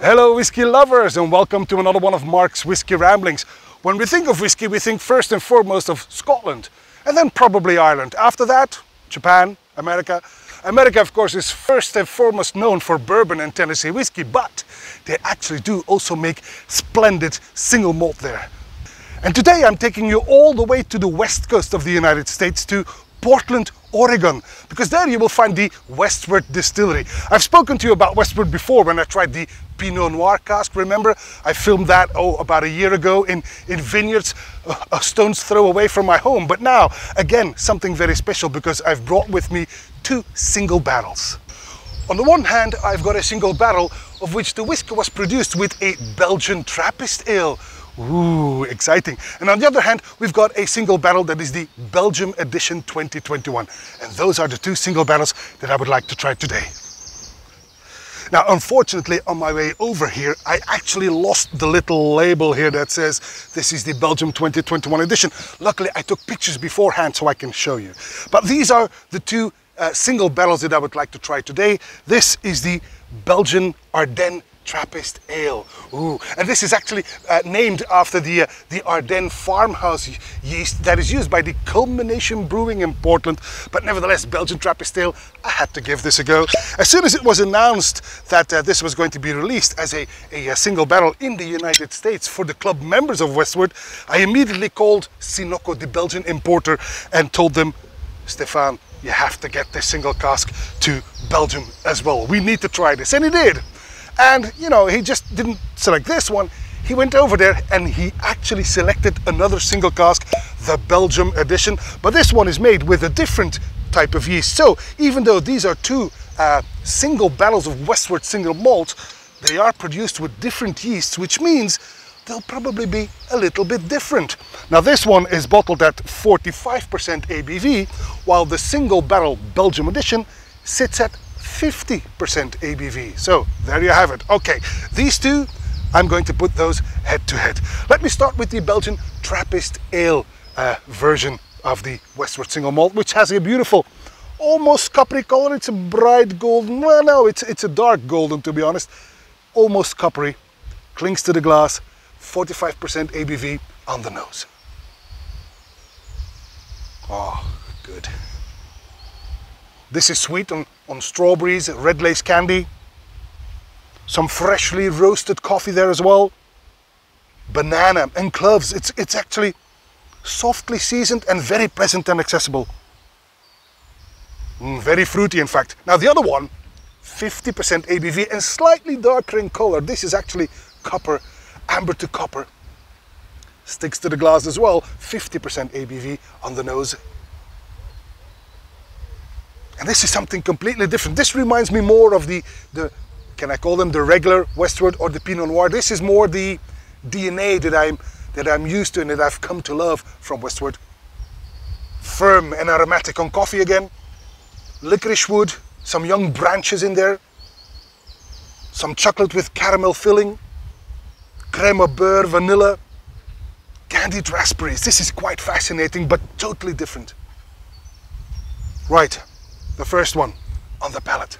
Hello whiskey lovers, and welcome to another one of Mark's Whiskey Ramblings. When we think of whiskey, we think first and foremost of Scotland, and then probably Ireland. After that, Japan, America. America, of course, is first and foremost known for bourbon and Tennessee whiskey, but they actually do also make splendid single malt there. And today I'm taking you all the way to the west coast of the United States, to Portland, Oregon, because there you will find the Westward distillery. I've spoken to you about Westward before when I tried the Pinot Noir cask. Remember, I filmed that about a year ago in vineyards a stone's throw away from my home. But now, again, something very special, because I've brought with me two single barrels. On the one hand, I've got a single barrel of which the whiskey was produced with a Belgian Trappist Ale. Ooh, exciting. And on the other hand, we've got a single barrel that is the Belgium Edition 2021. And those are the two single barrels that I would like to try today. Now, unfortunately, on my way over here, I actually lost the little label here that says this is the Belgium 2021 edition. Luckily, I took pictures beforehand so I can show you. But these are the two single barrels that I would like to try today. This is the Belgian Ardennes Trappist Ale. Ooh, and this is actually named after the Ardennes farmhouse yeast that is used by the Culmination Brewing in Portland. But nevertheless, Belgian Trappist Ale, I had to give this a go. As soon as it was announced that this was going to be released as a single barrel in the United States for the club members of Westward, I immediately called Cinoco, the Belgian importer, and told them, Stephan, you have to get this single cask to Belgium as well. We need to try this. And he did. And, you know, he just didn't select this one. He went over there and he actually selected another single cask, the Belgium Edition. But this one is made with a different type of yeast. So even though these are two single barrels of Westward single malt, they are produced with different yeasts, which means they'll probably be a little bit different. Now, this one is bottled at 45% ABV, while the single barrel Belgium Edition sits at 50% ABV. So there you have it. Okay, these two, I'm going to put those head to head. Let me start with the Belgian Trappist Ale version of the Westward single malt, which has a beautiful, almost coppery color. It's a bright golden. Well, no, it's a dark golden, to be honest. Almost coppery, clings to the glass, 45% ABV on the nose. Oh, good. This is sweet on strawberries, red lace candy, some freshly roasted coffee there as well, banana and cloves. It's actually softly seasoned and very pleasant and accessible. Very fruity, in fact. Now the other one, 50% ABV and slightly darker in color. This is actually copper, amber to copper. Sticks to the glass as well, 50% ABV on the nose. And this is something completely different. This reminds me more of the can I call them the regular Westward or the Pinot Noir? This is more the DNA that I'm used to and that I've come to love from Westward. Firm and aromatic on coffee again. Licorice wood, some young branches in there. Some chocolate with caramel filling. Crème au beurre, vanilla. Candied raspberries. This is quite fascinating, but totally different. Right. The first one on the palate.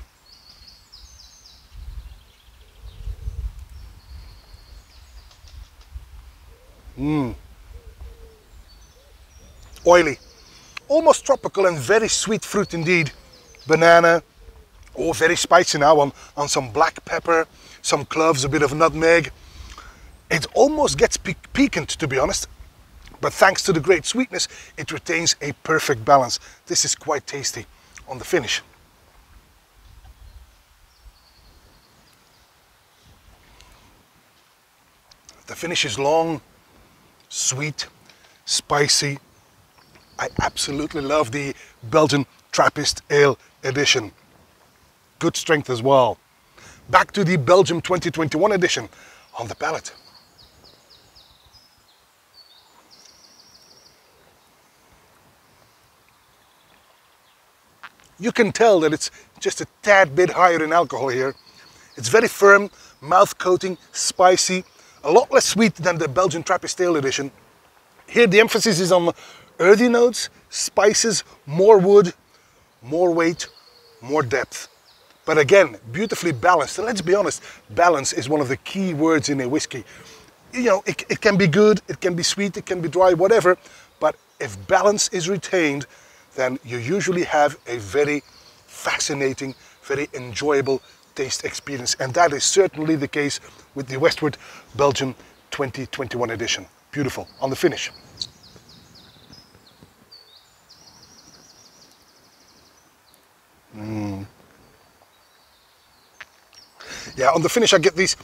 Oily, almost tropical and very sweet fruit indeed. Banana, oh, very spicy now on some black pepper, some cloves, a bit of nutmeg. It almost gets piquant, to be honest, but thanks to the great sweetness, it retains a perfect balance. This is quite tasty. On the finish. The finish is long, sweet, spicy. I absolutely love the Belgian Trappist Ale edition. Good strength as well. Back to the Belgium 2021 edition on the palate. You can tell that it's just a tad bit higher in alcohol here. It's very firm, mouth coating, spicy, a lot less sweet than the Belgian Trappist Ale edition. Here the emphasis is on earthy notes, spices, more wood, more weight, more depth. but again, beautifully balanced. And let's be honest, balance is one of the key words in a whiskey. You know, it can be good, it can be sweet, it can be dry, whatever, but if balance is retained, then you usually have a very fascinating, very enjoyable taste experience. And that is certainly the case with the Westward Belgian 2021 edition. Beautiful. On the finish. Yeah, on the finish I get these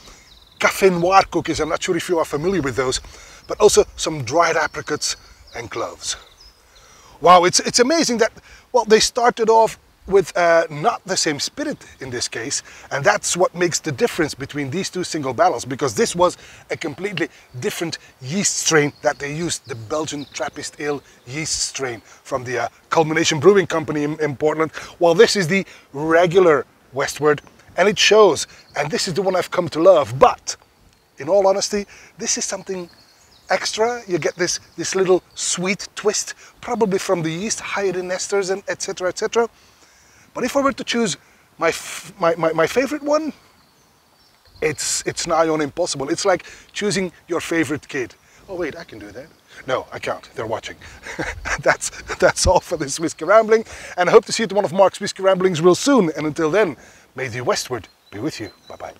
café noir cookies. I'm not sure if you are familiar with those, but also some dried apricots and cloves. Wow, it's amazing that, well, they started off with not the same spirit in this case, and that's what makes the difference between these two single barrels, because this was a completely different yeast strain that they used, the Belgian Trappist Ale yeast strain from the Culmination Brewing Company in Portland, while this is the regular Westward, and it shows, and this is the one I've come to love. But in all honesty, this is something extra. You get this little sweet twist, probably from the yeast, higher in esters, and etc, etc. But if I were to choose my favorite one, it's nigh on impossible. It's like choosing your favorite kid. Oh wait, I can do that. No, I can't. They're watching. That's all for this Whiskey Rambling, and I hope to see you at one of Mark's Whiskey Ramblings real soon. And until then, may the Westward be with you. Bye-bye.